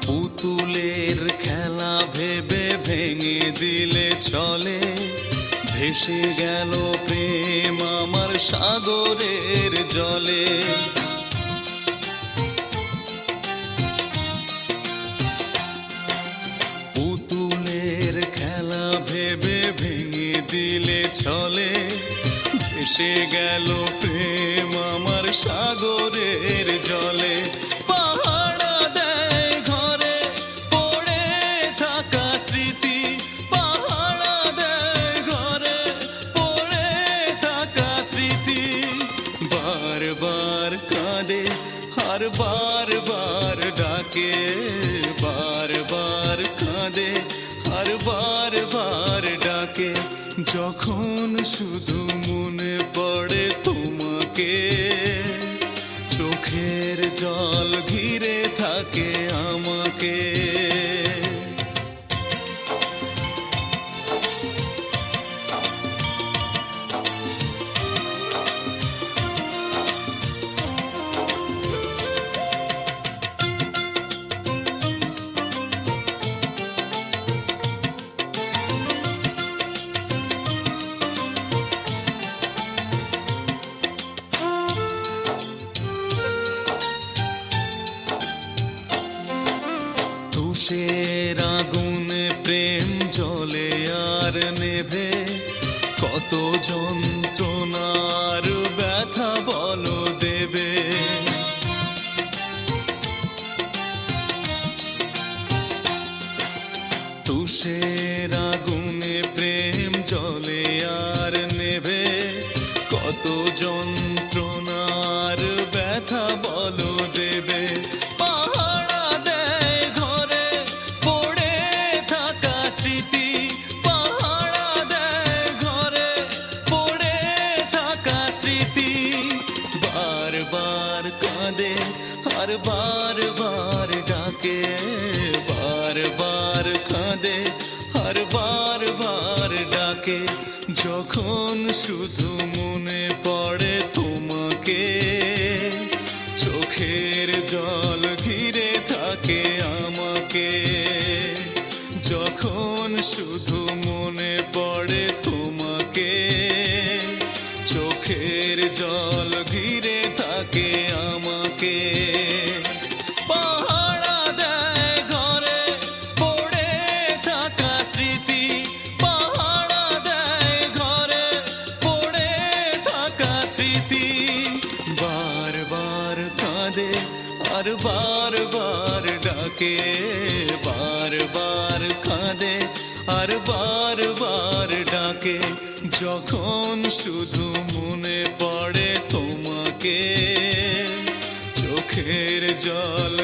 পুতুলের খেলা ভেবে ভেঙে দিলে চলে, ভেসে গেল প্রেম আমার সাগরের জলে। পুতুলের খেলা ভেবে ভেঙে দিলে চলে, ভেসে গেল প্রেম আমার সাগরের জলে। পাহারা দেয় ঘরে পড়ে থাকা স্মৃতি, পাহারা দেয় ঘরে পড়ে থাকা স্মৃতি। বারবার কাঁদে আর বারবার ডাকে, বারবার কাঁদে আর বারবার ডাকে। যখন শুধু মনে পড়ে তোমাকে, চোখের জল ঘিরে থাকে আমাকে। তুষের আগুনে প্রেম জ্বলে আর নেভে, কত যন্ত্রণার ব্যথা বলো দেবে। তুষের আগুনে প্রেম জ্বলে আর নেভে, কত যন্ত্রণার ব্যথা বলো দেবে। পাহারা দেয় ঘরে পড়ে থাকা স্মৃতি, পাহারা দেয় ঘরে পড়ে থাকা স্মৃতি। বারবার কাঁদে আর বারবার ডাকে, বারবার কাঁদে আর বারবার ডাকে। যখন শুধু মনে পড়ে তোমাকে, চোখের জল ঘিরে থাকে আমাকে। যখন শুধু মনে পড়ে তোমাকে, চোখের জল ঘিরে থাকে আমাকে। পাহারা দেয় ঘরে পড়ে থাকা স্মৃতি, পাহারা দেয় ঘরে পড়ে থাকা স্মৃতি। বারবার কাঁদে আর বারবার ডাকে, বারবার কাঁদে আর বারবার ডাকে। যখন শুধু মনে পড়ে তোমাকে, চোখের জল